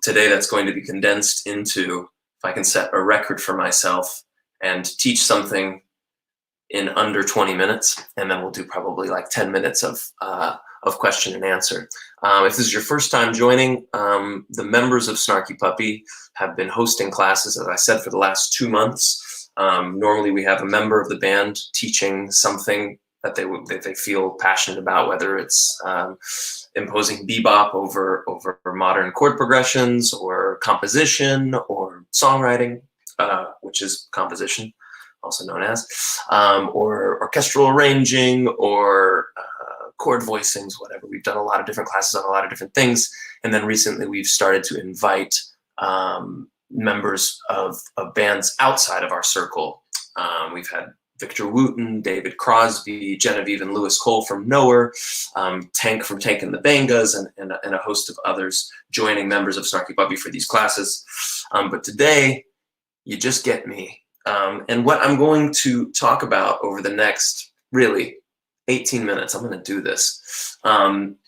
Today that's going to be condensed into, if I can set a record for myself and teach something in under 20 minutes, and then we'll do probably like 10 minutes of question and answer. If this is your first time joining, the members of Snarky Puppy have been hosting classes, as I said, for the last 2 months. Normally we have a member of the band teaching something that they feel passionate about, whether it's imposing bebop over modern chord progressions, or composition, or songwriting, which is composition, also known as, or orchestral arranging, or chord voicings, whatever. We've done a lot of different classes on a lot of different things. And then recently we've started to invite members of bands outside of our circle. We've had Victor Wooten, David Crosby, Genevieve and Lewis Cole from Nowhere, Tank from Tank and the Bangas, and a host of others joining members of Snarky Puppy for these classes. But today, you just get me. And what I'm going to talk about over the next, really, 18 minutes, I'm going to do this,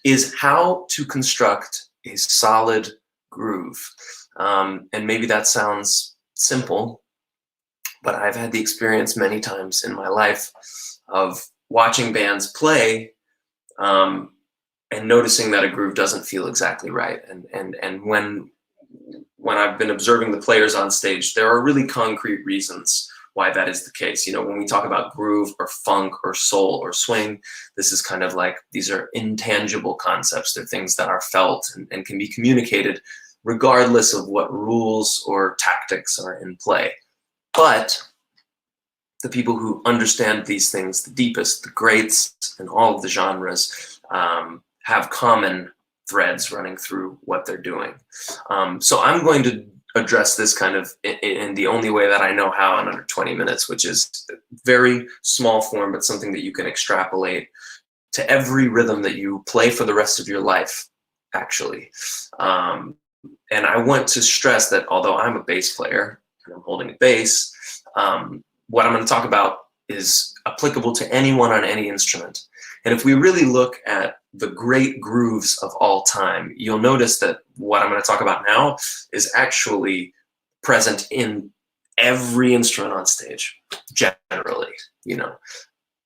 is how to construct a solid groove. And maybe that sounds simple, but I've had the experience many times in my life of watching bands play and noticing that a groove doesn't feel exactly right. And when I've been observing the players on stage, there are really concrete reasons why that is the case. You know, when we talk about groove or funk or soul or swing, this is kind of like, these are intangible concepts. They're things that are felt and can be communicated regardless of what rules or tactics are in play. But the people who understand these things the deepest, the greats in all of the genres, have common threads running through what they're doing. So I'm going to address this kind of in the only way that I know how, in under 20 minutes, which is very small form, but something that you can extrapolate to every rhythm that you play for the rest of your life, actually. And I want to stress that although I'm a bass player and I'm holding a bass, what I'm going to talk about is applicable to anyone on any instrument. And if we really look at the great grooves of all time, you'll notice that what I'm going to talk about now is actually present in every instrument on stage, generally. You know,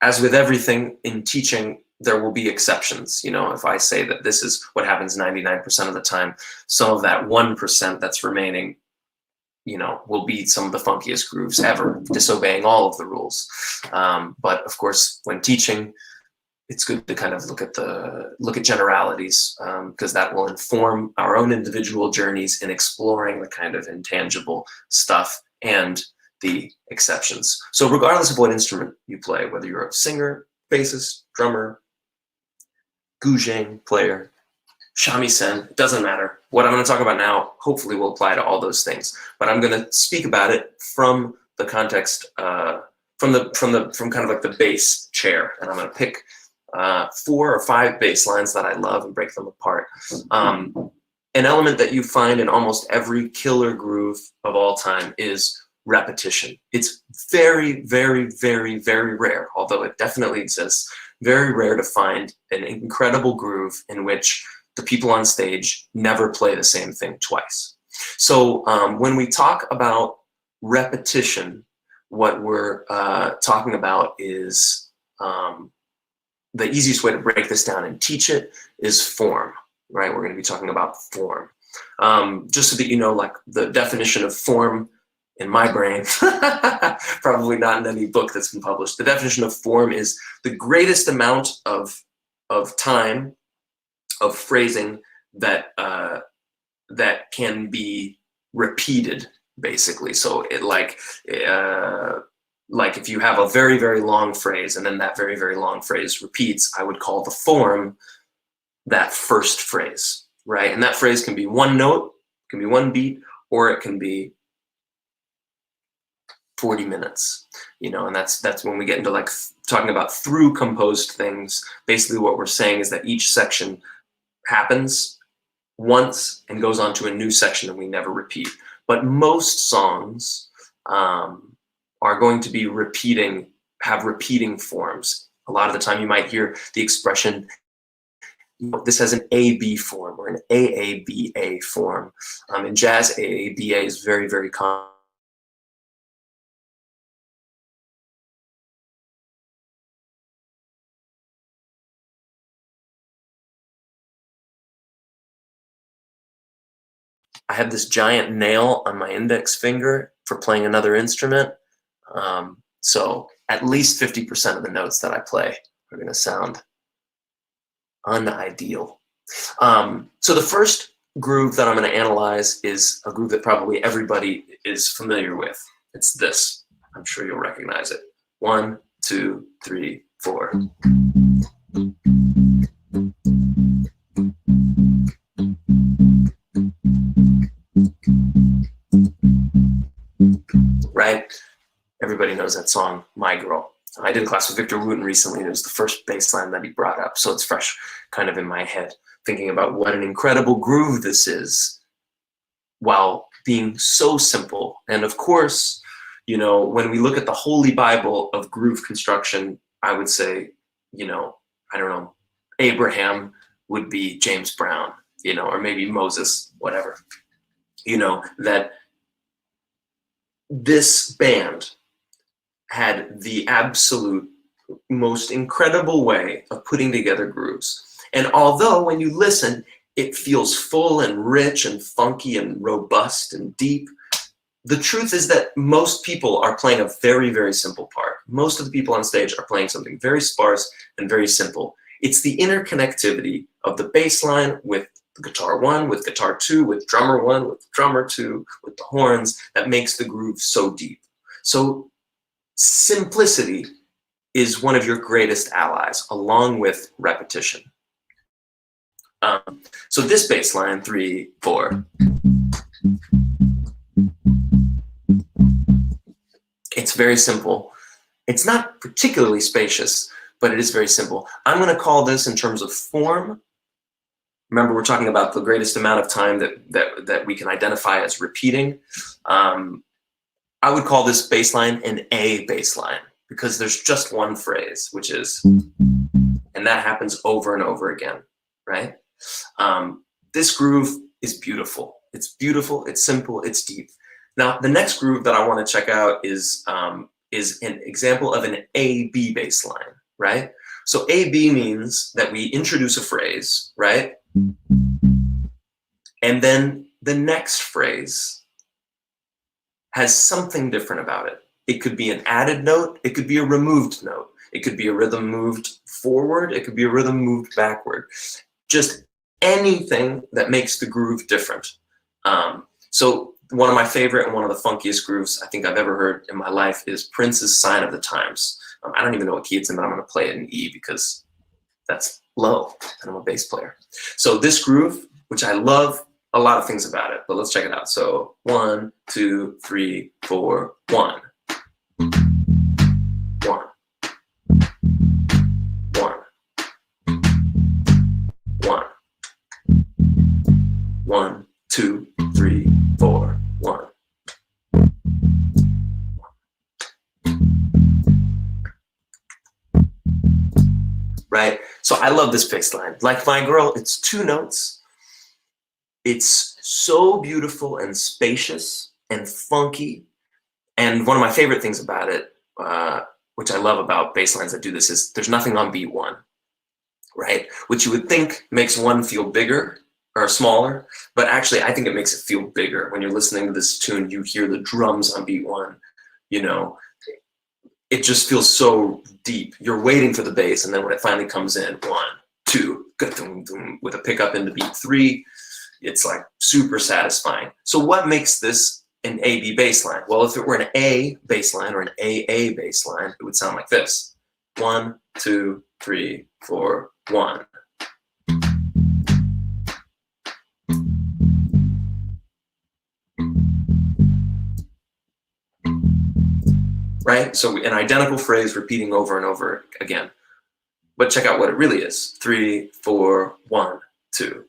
as with everything in teaching, there will be exceptions. You know, if I say that this is what happens 99% of the time, some of that 1% that's remaining, you know, will be some of the funkiest grooves ever, disobeying all of the rules. But of course, when teaching, it's good to kind of look at generalities, because that will inform our own individual journeys in exploring the kind of intangible stuff and the exceptions. So regardless of what instrument you play, whether you're a singer, bassist, drummer, guzheng player, shamisen, it doesn't matter. What I'm going to talk about now hopefully will apply to all those things, but I'm going to speak about it from the context, from kind of like the bass chair, and I'm going to pick 4 or 5 bass lines that I love and break them apart. An element that you find in almost every killer groove of all time is repetition. It's very, very, very, very rare, although it definitely exists, very rare to find an incredible groove in which the people on stage never play the same thing twice. So when we talk about repetition, what we're talking about is the easiest way to break this down and teach it is form, right? We're going to be talking about form. Just so that you know, like the definition of form in my brain, probably not in any book that's been published. The definition of form is the greatest amount of time of phrasing that that can be repeated, basically. So it like if you have a very, very long phrase and then that very, very long phrase repeats, I would call the form that first phrase, right? And that phrase can be one note, can be one beat, or it can be 40 minutes, you know, and that's when we get into like talking about through composed things. Basically what we're saying is that each section happens once and goes on to a new section and we never repeat. But most songs are going to be have repeating forms. A lot of the time you might hear the expression this has an A-B form or an A-A-B-A form. In jazz, A-A-B-A is very, very common. I have this giant nail on my index finger for playing another instrument. So at least 50% of the notes that I play are going to sound unideal. So the first groove that I'm going to analyze is a groove that probably everybody is familiar with. It's this. I'm sure you'll recognize it. 1, 2, 3, 4. Right? Everybody knows that song, My Girl. I did a class with Victor Wooten recently, and it was the first bass line that he brought up, so it's fresh kind of in my head, thinking about what an incredible groove this is while being so simple. And of course, you know, when we look at the Holy Bible of groove construction, I would say, you know, I don't know, Abraham would be James Brown, you know, or maybe Moses, whatever. You know, that this band had the absolute most incredible way of putting together grooves. And although when you listen, it feels full and rich and funky and robust and deep, the truth is that most people are playing a very, very simple part. Most of the people on stage are playing something very sparse and very simple. It's the interconnectivity of the bass line with the guitar 1, with guitar 2, with drummer 1, with drummer 2, with the horns that makes the groove so deep. So simplicity is one of your greatest allies, along with repetition. So this bass line, 3, 4. It's very simple. It's not particularly spacious, but it is very simple. I'm going to call this in terms of form. Remember, we're talking about the greatest amount of time that we can identify as repeating. I would call this bass line an A bass line because there's just one phrase, which is, and that happens over and over again, right? This groove is beautiful. It's beautiful, it's simple, it's deep. Now, the next groove that I want to check out is an example of an A-B bass line, right? So A-B means that we introduce a phrase, right? And then the next phrase has something different about it. It could be an added note, it could be a removed note, it could be a rhythm moved forward, it could be a rhythm moved backward. Just anything that makes the groove different. So one of my favorite and one of the funkiest grooves I think I've ever heard in my life is Prince's Sign of the Times. I don't even know what key it's in, but I'm going to play it in E because that's low and I'm a bass player. So this groove, which I love a lot of things about it, but let's check it out. So 1, 2, 3, 4, 1. 1. 1. 1. 1, 2, 3, 4, 1. Right? So I love this bass line. Like My Girl, it's 2 notes. It's so beautiful and spacious and funky. And one of my favorite things about it, which I love about bass lines that do this, is there's nothing on beat 1, right? Which you would think makes 1 feel bigger or smaller, but actually I think it makes it feel bigger. When you're listening to this tune, you hear the drums on beat 1, you know, it just feels so deep. You're waiting for the bass, and then when it finally comes in, 1, 2, with a pickup into beat 3, it's like super satisfying. So what makes this an A-B bass line? Well, if it were an A bass line or an A-A bass line, it would sound like this. 1, 2, 3, 4, 1. Right? So an identical phrase repeating over and over again. But check out what it really is. 3, 4, 1, 2.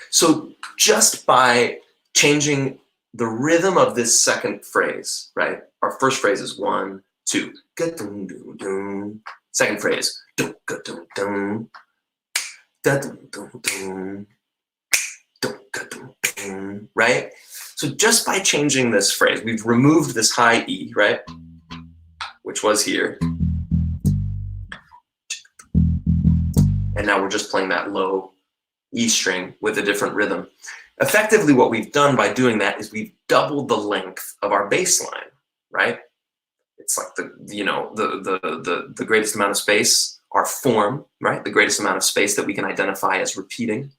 So just by changing the rhythm of this second phrase, right? Our first phrase is 1, 2. Second phrase, right? So just by changing this phrase, we've removed this high E, right? Which was here. And now we're just playing that low E string with a different rhythm. Effectively, what we've done by doing that is we've doubled the length of our bass line, right? It's like the greatest amount of space, our form, right? The greatest amount of space that we can identify as repeating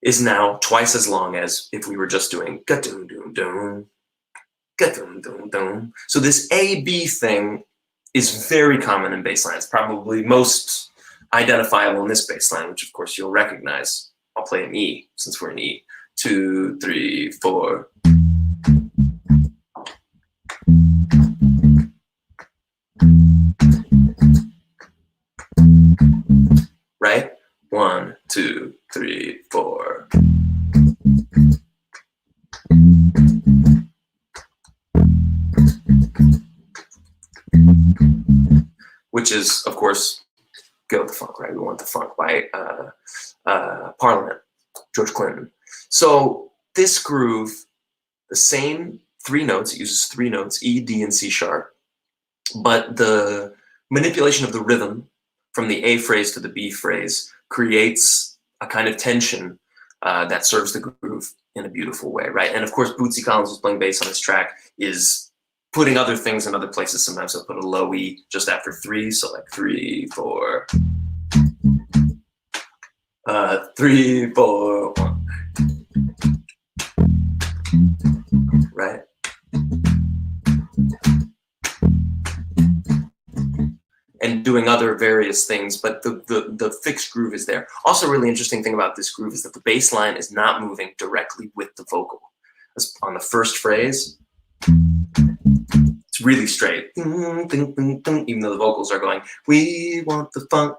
is now twice as long as if we were just doing ga-doom-doom-doom, ga-doom-doom-doom. So this A-B thing is very common in bass line. It's probably most identifiable in this bass line, which of course you'll recognize. I'll play an E since we're in E. 2, 3, 4. Right? 1, 2, 3, 4. Which is, of course, Go the Funk, right? We Want the Funk by Parliament, George Clinton. So this groove, the same 3 notes, it uses 3 notes, E, D, and C sharp, but the manipulation of the rhythm from the A phrase to the B phrase creates a kind of tension that serves the groove in a beautiful way, right? And of course, Bootsy Collins, who's playing bass on this track, is putting other things in other places. Sometimes he'll put a low E just after 3, so like 3, 4, 3, 4, 1. Right? And doing other various things, but the fixed groove is there. Also, a really interesting thing about this groove is that the bass line is not moving directly with the vocal. On the first phrase, it's really straight, even though the vocals are going, we want the funk.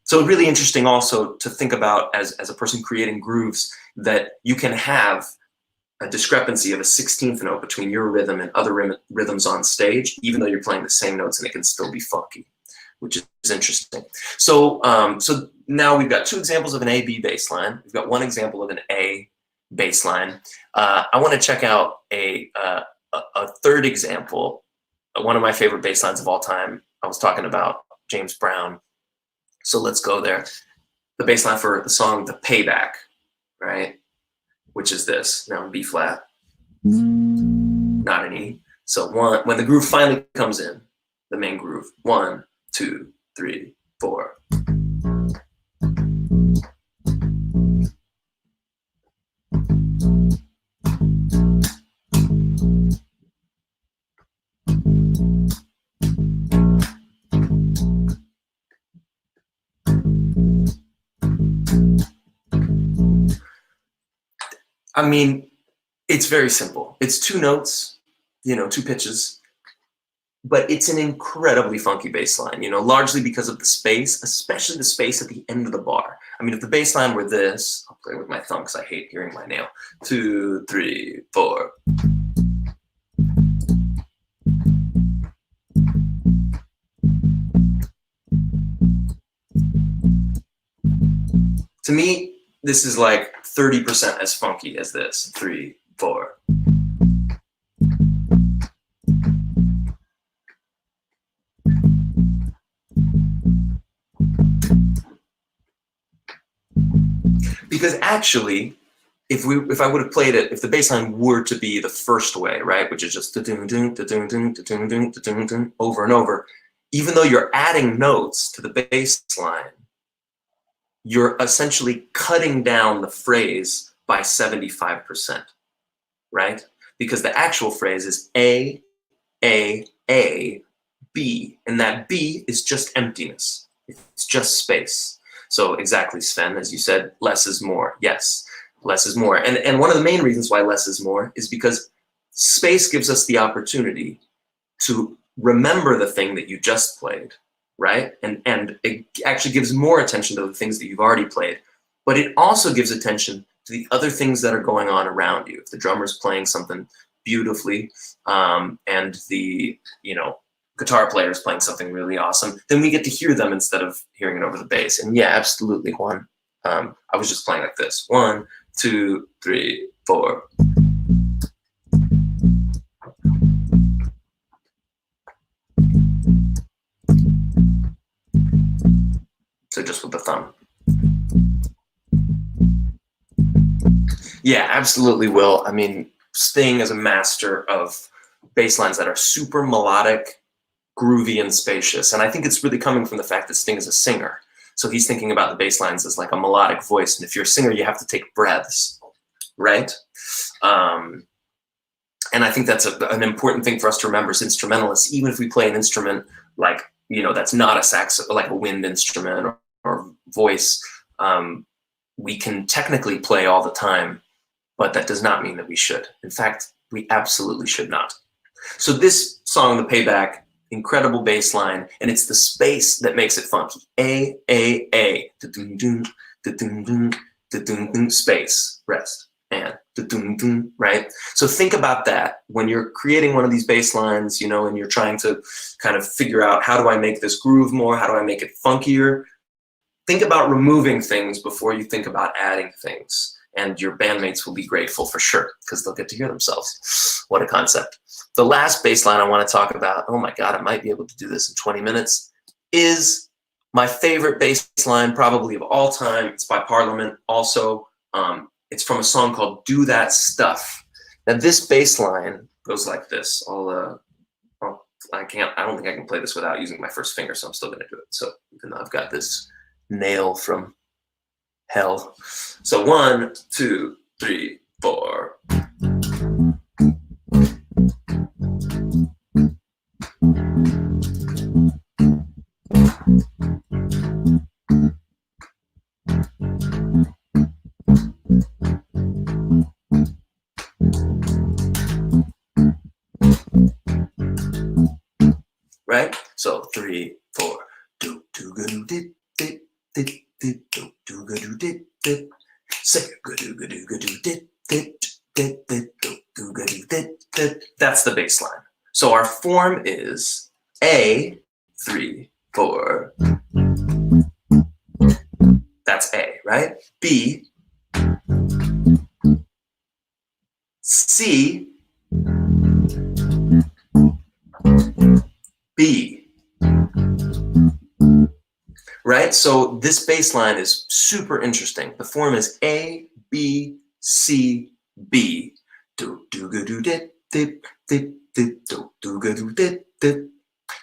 So really interesting also to think about as a person creating grooves, that you can have a discrepancy of a 16th note between your rhythm and other rhythms on stage, even though you're playing the same notes, and it can still be funky, which is interesting. So, so now we've got 2 examples of an A-B bass line. We've got 1 example of an A bass line. I want to check out a 3rd example, one of my favorite bass lines of all time. I was talking about James Brown. So let's go there. The bass line for the song The Payback, right? Which is this, now in B flat, not an E. So when the groove finally comes in, the main groove, 1, 2, 3, 4. I mean, it's very simple. It's 2 notes, 2 pitches, but it's an incredibly funky bass line, largely because of the space, especially the space at the end of the bar. I mean, if the bass line were this, I'll play with my thumb because I hate hearing my nail. 2, 3, 4. To me, this is like 30% as funky as this. 3, 4. Because actually, if I would have played it, if the bass line were to be the first way, right, which is just over and over, even though you're adding notes to the bass line, you're essentially cutting down the phrase by 75%, right? Because the actual phrase is A, B, and that B is just emptiness. It's just space. So exactly, Sven, as you said, less is more. Yes, less is more. And one of the main reasons why less is more is because space gives us the opportunity to remember the thing that you just played, right? And it actually gives more attention to the things that you've already played, but it also gives attention to the other things that are going on around you. If the drummer's playing something beautifully, and the guitar player is playing something really awesome, then we get to hear them instead of hearing it over the bass. And yeah, absolutely, Juan. I was just playing like this. 1, 2, 3, 4. So just with the thumb. Yeah, absolutely, Will. I mean, Sting is a master of bass lines that are super melodic, groovy, and spacious. And I think it's really coming from the fact that Sting is a singer. So he's thinking about the bass lines as like a melodic voice. And if you're a singer, you have to take breaths, right? And I think that's an important thing for us to remember as instrumentalists. Even if we play an instrument like, that's not a sax, like a wind instrument or voice, we can technically play all the time, but that does not mean that we should. In fact, we absolutely should not. So this song, The Payback, incredible bass line, and it's the space that makes it funky. A, da-dum-dum, da-dum-dum, da-dum-dum, space, rest, and da-dum-dum, right? So think about that when you're creating one of these bass lines, and you're trying to kind of figure out, how do I make this groove more? How do I make it funkier? Think about removing things before you think about adding things. And your bandmates will be grateful for sure, because they'll get to hear themselves. What a concept. The last bass line I want to talk about, oh my God, I might be able to do this in 20 minutes, is my favorite bass line probably of all time. It's by Parliament also. It's from a song called Do That Stuff. Now this bass line goes like this. I don't think I can play this without using my first finger, so I'm still gonna do it. So even though I've got this nail from hell. So 1, 2, 3, 4. Right? So 3, 4. Do do do do do do do do do do do do. Say go do go do go do do do do do do do do. That's the bass line. So our form is A, 3, 4. That's A, right? B, C, B. Right? So this bass line is super interesting. The form is A, B, C, B. Do do go do dip dip dip dip do do go do dip dip.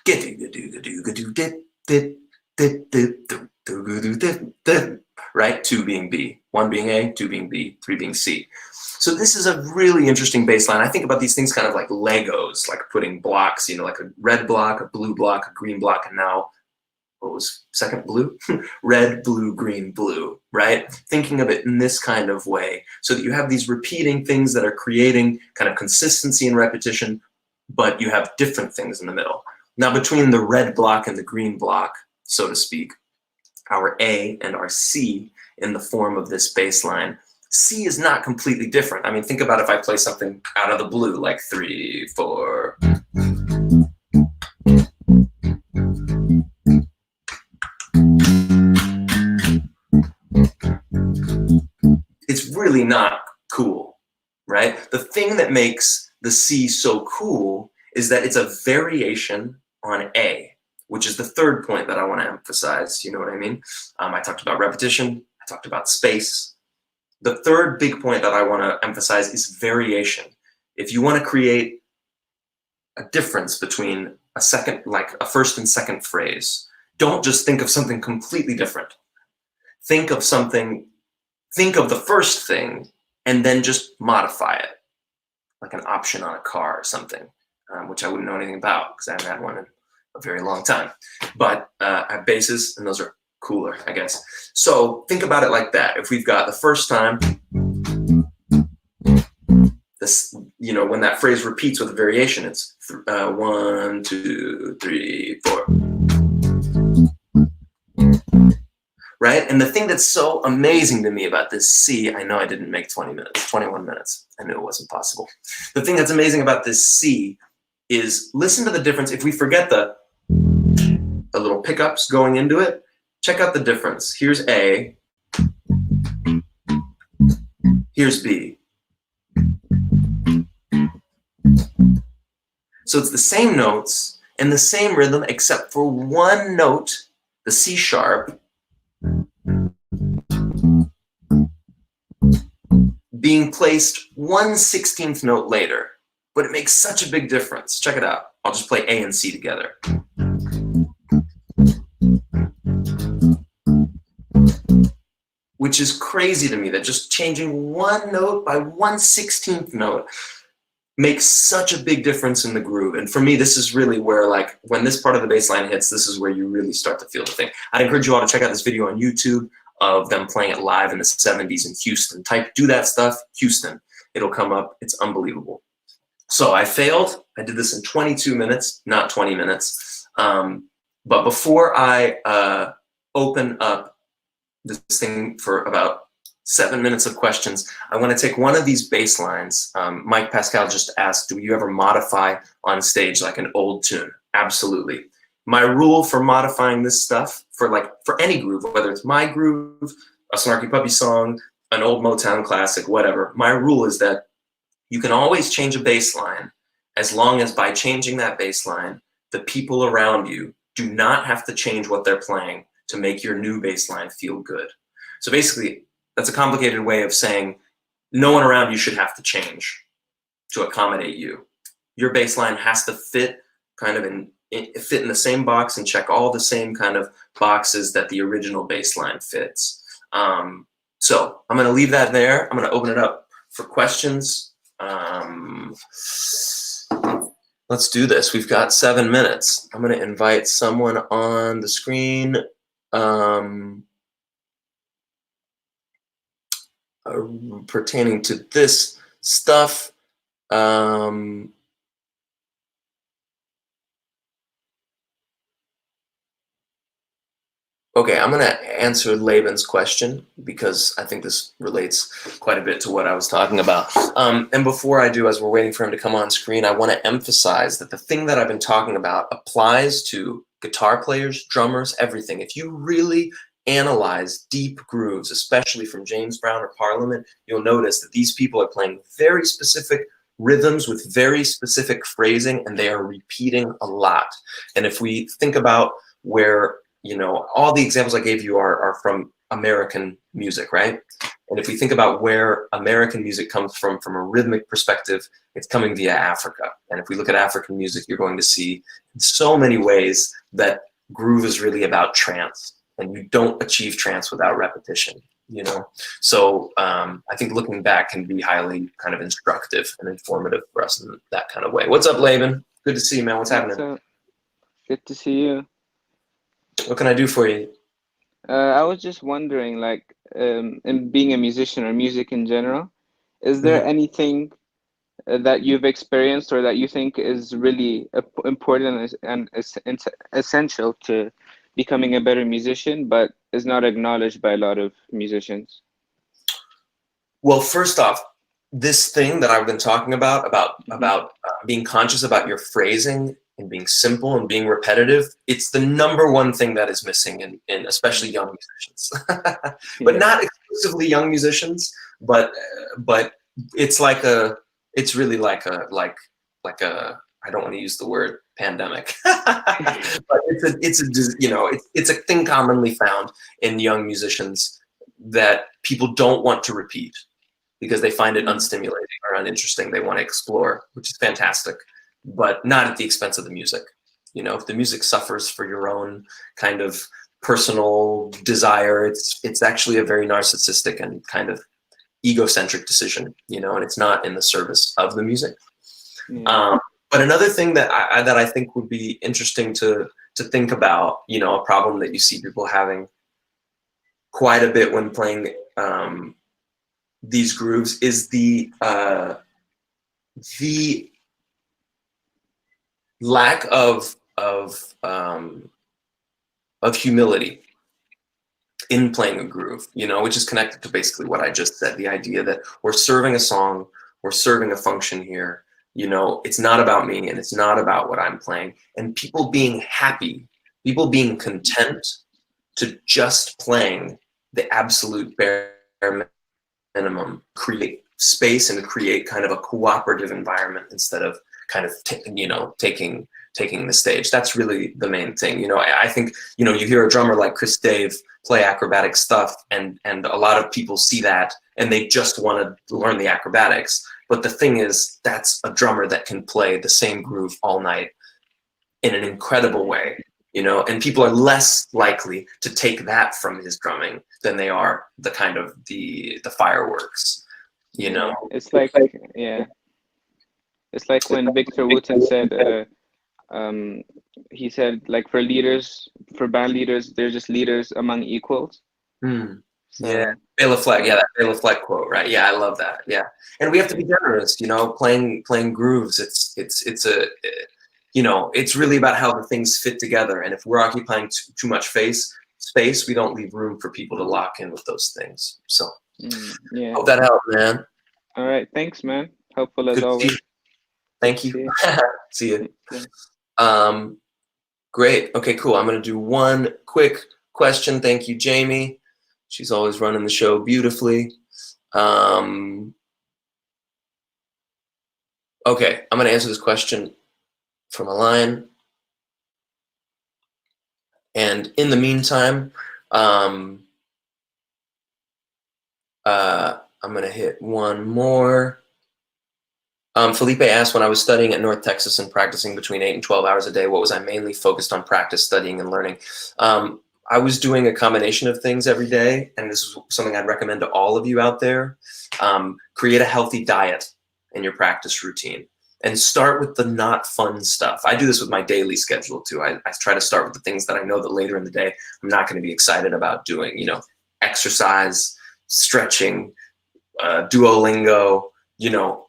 Get do go do go do dip dip dip dip do do go do dip dip. Right? 2 being B, 1 being A, 2 being B, 3 being C. So this is a really interesting bass line. I think about these things kind of like Legos, like putting blocks, like a red block, a blue block, a green block, and now what was second? Blue? Red, blue, green, blue, right? Thinking of it in this kind of way so that you have these repeating things that are creating kind of consistency and repetition, but you have different things in the middle. Now between the red block and the green block, so to speak, our A and our C in the form of this bass line, C is not completely different. I mean, think about if I play something out of the blue, like 3, 4. It's really not cool, right? The thing that makes the C so cool is that it's a variation on A, which is the third point that I want to emphasize. You know what I mean? I talked about repetition. I talked about space. The third big point that I want to emphasize is variation. If you want to create a difference between a second, like a first and second phrase, don't just think of something completely different. Think of the first thing and then just modify it, like an option on a car or something, which I wouldn't know anything about because I haven't had one in a very long time. But I have basses, and those are cooler, I guess. So think about it like that. If we've got the first time, this, when that phrase repeats with a variation, it's 1, 2, 3, 4. right? And the thing that's so amazing to me about this C, I know I didn't make 20 minutes, 21 minutes. I knew it wasn't possible. The thing that's amazing about this C is listen to the difference. If we forget the little pickups going into it, check out the difference. Here's A, here's B. So it's the same notes and the same rhythm except for one note, the C sharp, being placed 1/16th note later. But it makes such a big difference. Check it out. I'll just play A and C together. Which is crazy to me that just changing one note by 1/16th note makes such a big difference in the groove. And for me, this is really where, like, when this part of the bass line hits, this is where you really start to feel the thing. I'd encourage you all to check out this video on YouTube of them playing it live in the 70s in Houston. Type "do that stuff, Houston." It'll come up. It's unbelievable. So I failed. I did this in 22 minutes, not 20 minutes. But before I open up this thing for about 7 minutes of questions, I want to take one of these bass lines. Mike Pascal just asked, do you ever modify on stage like an old tune? Absolutely. My rule for modifying this stuff for any groove, whether it's my groove, a Snarky Puppy song, an old Motown classic, whatever, my rule is that you can always change a bass line as long as by changing that bass line, the people around you do not have to change what they're playing to make your new bass line feel good. So basically, that's a complicated way of saying no one around you should have to change to accommodate you. Your bass line has to fit kind of fit in the same box and check all the same kind of boxes that the original bass line fits. So I'm going to leave that there. I'm going to open it up for questions. Let's do this. We've got 7 minutes. I'm going to invite someone on the screen pertaining to this stuff. Okay, I'm going to answer Laban's question because I think this relates quite a bit to what I was talking about. And before I do, as we're waiting for him to come on screen, I want to emphasize that the thing that I've been talking about applies to guitar players, drummers, everything. If you really analyze deep grooves, especially from James Brown or Parliament, you'll notice that these people are playing very specific rhythms with very specific phrasing, and they are repeating a lot. And if we think about where, you know, all the examples I gave you are from American music, right? And if we think about where American music comes from a rhythmic perspective, it's coming via Africa. And if we look at African music, you're going to see in so many ways that groove is really about trance. And you don't achieve trance without repetition, you know? So I think looking back can be highly kind of instructive and informative for us in that kind of way. What's up, Laban? Good to see you, man. What's happening? Good to see you. What can I do for you? I was just wondering, like, in being a musician or music in general, is there anything that you've experienced or that you think is really important and essential to becoming a better musician, but is not acknowledged by a lot of musicians? Well, first off, this thing that I've been talking about being conscious about your phrasing and being simple and being repetitive, it's the #1 thing that is missing in especially young musicians. But not exclusively young musicians, but it's really like a I don't want to use the word pandemic, but it's a thing commonly found in young musicians that people don't want to repeat because they find it unstimulating or uninteresting. They want to explore, which is fantastic, but not at the expense of the music. You know, if the music suffers for your own kind of personal desire, it's actually a very narcissistic and kind of egocentric decision, you know, and it's not in the service of the music. But another thing that I think would be interesting to think about, you know, a problem that you see people having quite a bit when playing these grooves is the lack of humility. in playing a groove, you know, which is connected to basically what I just said, the idea that we're serving a song, we're serving a function here, you know, it's not about me and it's not about what I'm playing. And people being happy, people being content to just playing the absolute bare minimum, create space and create kind of a cooperative environment instead of kind of, taking the stage. That's really the main thing. You know, I think, you know, you hear a drummer like Chris Dave play acrobatic stuff and a lot of people see that and they just want to learn the acrobatics. But the thing is, that's a drummer that can play the same groove all night in an incredible way, you know, and people are less likely to take that from his drumming than they are the kind of the fireworks, you know. It's like, yeah, it's like when Victor Wooten said, he said, like, for band leaders, they're just leaders among equals. So, yeah, Bela Fleck, yeah, that Bela Fleck quote, right? Yeah, I love that. Yeah, and we have to be generous, you know, playing grooves. It's a, you know, it's really about how the things fit together. And if we're occupying too much space, we don't leave room for people to lock in with those things. So, yeah. hope that helped, man. All right, thanks, man. Helpful as always. Thank you. See you. Great. Okay, cool. I'm going to do one quick question. Thank you, Jamie. She's always running the show beautifully. Okay, I'm going to answer this question from a line. And in the meantime, I'm going to hit one more. Felipe asked, when I was studying at North Texas and practicing between 8 and 12 hours a day, what was I mainly focused on? Practice, studying, and learning. I was doing a combination of things every day, and this is something I'd recommend to all of you out there. Create a healthy diet in your practice routine and start with the not fun stuff. I do this with my daily schedule too. I try to start with the things that I know that later in the day I'm not going to be excited about doing, you know, exercise, stretching, Duolingo, you know,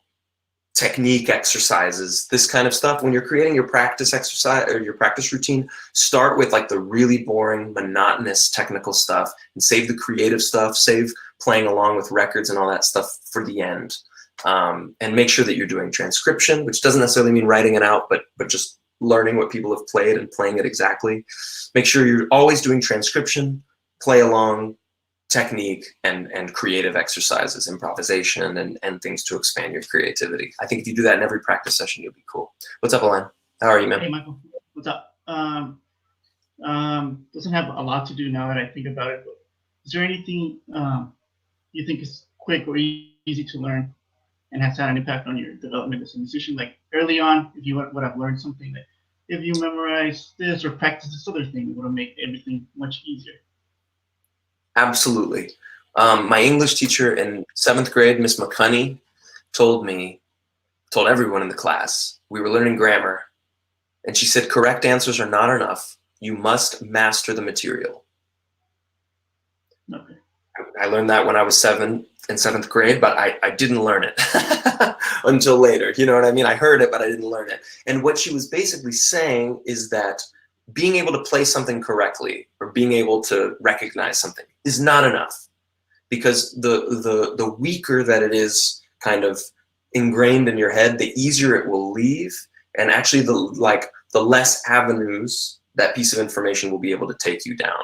technique exercises, this kind of stuff. When you're creating your practice exercise or your practice routine, start with like the really boring, monotonous technical stuff and save the creative stuff, save playing along with records and all that stuff for the end. And make sure that you're doing transcription, which doesn't necessarily mean writing it out, but just learning what people have played and playing it exactly. Make sure you're always doing transcription, play along, technique, and creative exercises, improvisation, and things to expand your creativity. I think if you do that in every practice session, you'll be cool. What's up, Alain? How are you, man? Hey, Michael. What's up? Doesn't have a lot to do now that I think about it, but is there anything you think is quick or easy to learn and has had an impact on your development as a musician? Like early on, if you would have learned something that if you memorize this or practice this other thing, it would have made everything much easier. Absolutely. My English teacher in 7th grade, Miss McCunney, told everyone in the class, we were learning grammar, and she said, correct answers are not enough. You must master the material. Okay. I learned that when I was in 7th grade, but I didn't learn it until later. You know what I mean? I heard it, but I didn't learn it. And what she was basically saying is that being able to play something correctly or being able to recognize something is not enough, because the weaker that it is kind of ingrained in your head, the easier it will leave, and actually the less avenues that piece of information will be able to take you down,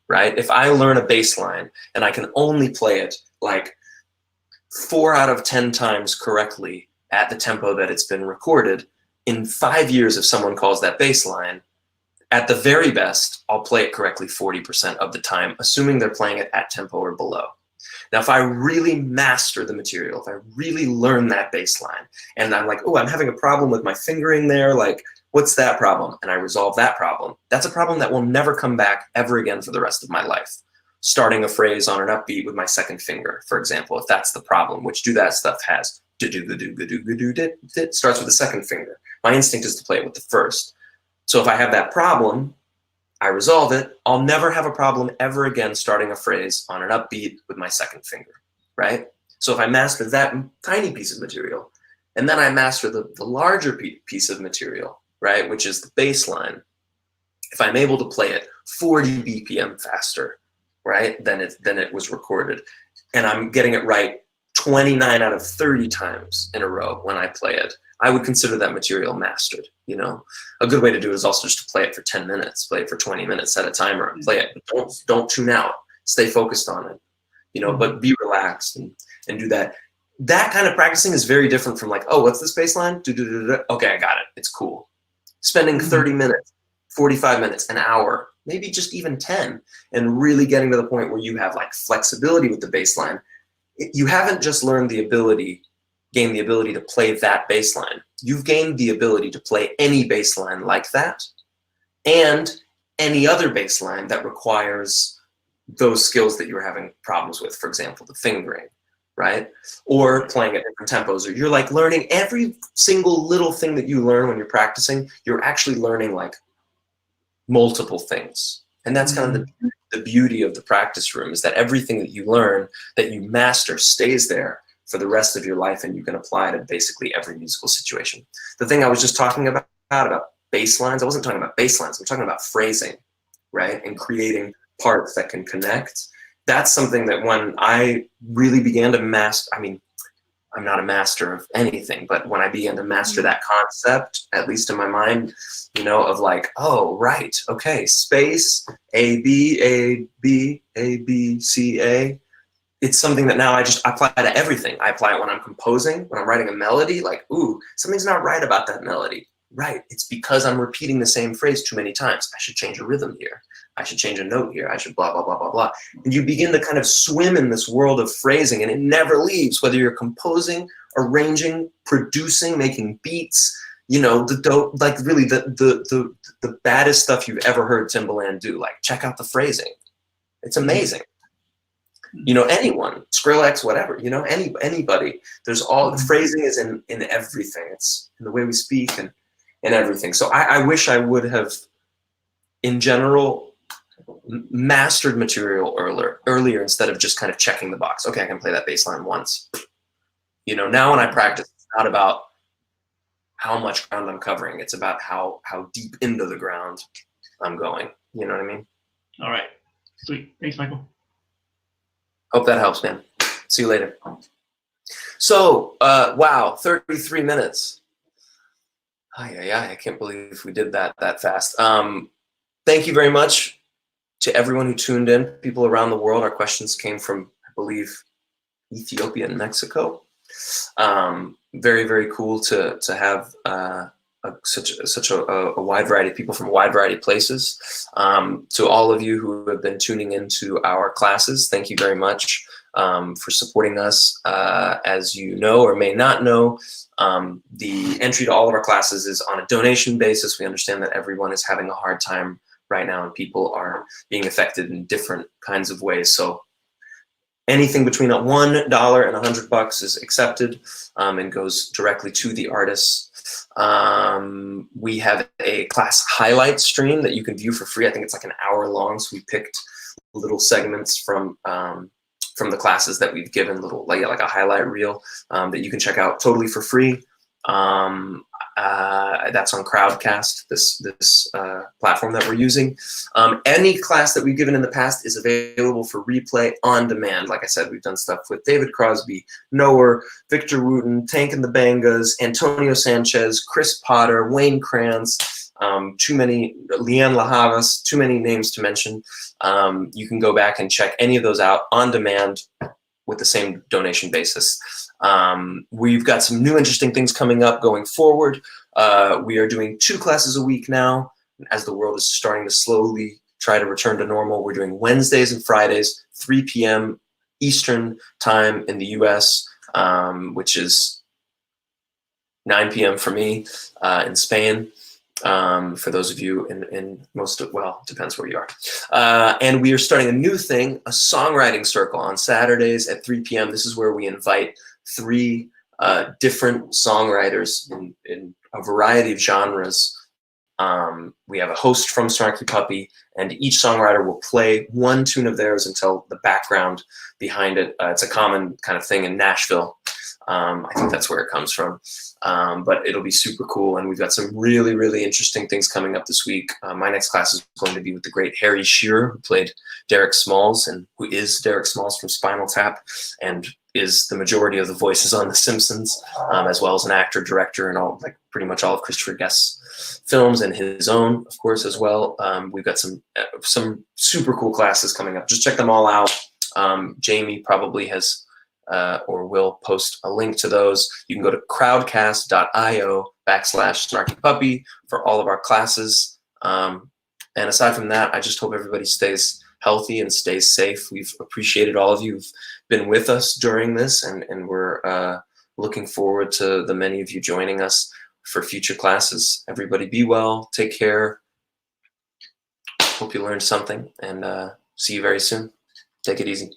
right? If I learn a bass line and I can only play it like 4 out of 10 times correctly at the tempo that it's been recorded, in 5 years, if someone calls that bass line, at the very best, I'll play it correctly 40% of the time, assuming they're playing it at tempo or below. Now, if I really master the material, if I really learn that bass line, and I'm like, oh, I'm having a problem with my fingering there, like, what's that problem? And I resolve that problem. That's a problem that will never come back ever again for the rest of my life. Starting a phrase on an upbeat with my second finger, for example, if that's the problem, which Do That Stuff has. It starts with the second finger. My instinct is to play it with the first. So if I have that problem, I resolve it. I'll never have a problem ever again starting a phrase on an upbeat with my second finger, right? So if I master that tiny piece of material, and then I master the larger piece of material, right, which is the bass line, if I'm able to play it 40 BPM faster right, than it was recorded. And I'm getting it right 29 out of 30 times in a row when I play it, I would consider that material mastered. You know, a good way to do it is also just to play it for 10 minutes, play it for 20 minutes, set a timer and play it. But don't tune out, stay focused on it, you know, but be relaxed and do that. That kind of practicing is very different from like, oh, what's this bass line? Okay, I got it. It's cool. Spending 30 minutes, 45 minutes, an hour, maybe just even 10, and really getting to the point where you have like flexibility with the bass line. You haven't just learned the ability, gained the ability to play that bass line. You've gained the ability to play any bass line like that and any other bass line that requires those skills that you're having problems with, for example, the fingering, right? Or playing at different tempos, or you're like learning every single little thing that you learn when you're practicing, you're actually learning like multiple things. And that's kind of the beauty of the practice room, is that everything that you learn, that you master, stays there for the rest of your life, and you can apply it to basically every musical situation. The thing I was just talking about bass lines, I wasn't talking about bass lines, I'm talking about phrasing, right? And creating parts that can connect. That's something that when I really began to master, I mean, I'm not a master of anything, but when I began to master that concept, at least in my mind, you know, of like, oh, right, okay, space, A, B, A, B, A, B, C, A. It's something that now I apply to everything. I apply it when I'm composing, when I'm writing a melody, like, ooh, something's not right about that melody. Right, it's because I'm repeating the same phrase too many times. I should change a rhythm here. I should change a note here. I should blah, blah, blah, blah, blah. And you begin to kind of swim in this world of phrasing, and it never leaves, whether you're composing, arranging, producing, making beats, you know, like really the baddest stuff you've ever heard Timbaland do. Like, check out the phrasing. It's amazing. You know, anyone, Skrillex, whatever, you know, anybody. There's all, the phrasing is in everything. It's in the way we speak and everything. So I wish I would have, in general, mastered material earlier instead of just kind of checking the box. Okay, I can play that bass line once. You know, now when I practice, it's not about how much ground I'm covering. It's about how deep into the ground I'm going. You know what I mean? All right. Sweet. Thanks, Michael. Hope that helps, man. See you later. So, wow, 33 minutes. I can't believe we did that fast. Thank you very much to everyone who tuned in, people around the world. Our questions came from, I believe, Ethiopia and Mexico. Very, very cool to have such a wide variety of people from a wide variety of places. To all of you who have been tuning into our classes, thank you very much for supporting us. As you know or may not know, the entry to all of our classes is on a donation basis. We understand that everyone is having a hard time right now, and people are being affected in different kinds of ways. So anything between $1 and $100 is accepted and goes directly to the artists. We have a class highlight stream that you can view for free. I think it's like an hour long. So we picked little segments from the classes that we've given, like a highlight reel that you can check out totally for free. That's on Crowdcast, this platform that we're using. Any class that we've given in the past is available for replay on demand. Like I said, we've done stuff with David Crosby, Noah, Victor Wooten, Tank and the Bangas, Antonio Sanchez, Chris Potter, Wayne Krantz, too many, Leanne Lahavas, too many names to mention. You can go back and check any of those out on demand with the same donation basis. We've got some new interesting things coming up going forward. We are doing 2 classes a week now. As the world is starting to slowly try to return to normal, we're doing Wednesdays and Fridays, 3 p.m. Eastern time in the US, which is 9 p.m. for me in Spain. For those of you in well, depends where you are. And we are starting a new thing, a Songwriting Circle on Saturdays at 3 p.m. This is where we invite 3 different songwriters in a variety of genres. We have a host from Snarky Puppy, and each songwriter will play one tune of theirs until the background behind it. It's a common kind of thing in Nashville. I think that's where it comes from. But it'll be super cool. And we've got some really, really interesting things coming up this week. My next class is going to be with the great Harry Shearer, who played Derek Smalls and who is Derek Smalls from Spinal Tap and is the majority of the voices on The Simpsons, as well as an actor, director, and all, like pretty much all of Christopher Guest's films and his own, of course, as well. We've got some super cool classes coming up. Just check them all out. Jamie probably has or will post a link to those. You can go to crowdcast.io/snarkypuppy for all of our classes. And aside from that, I just hope everybody stays healthy and stays safe. We've appreciated all of you who've been with us during this, and we're looking forward to the many of you joining us for future classes. Everybody be well, take care. Hope you learned something, and see you very soon. Take it easy.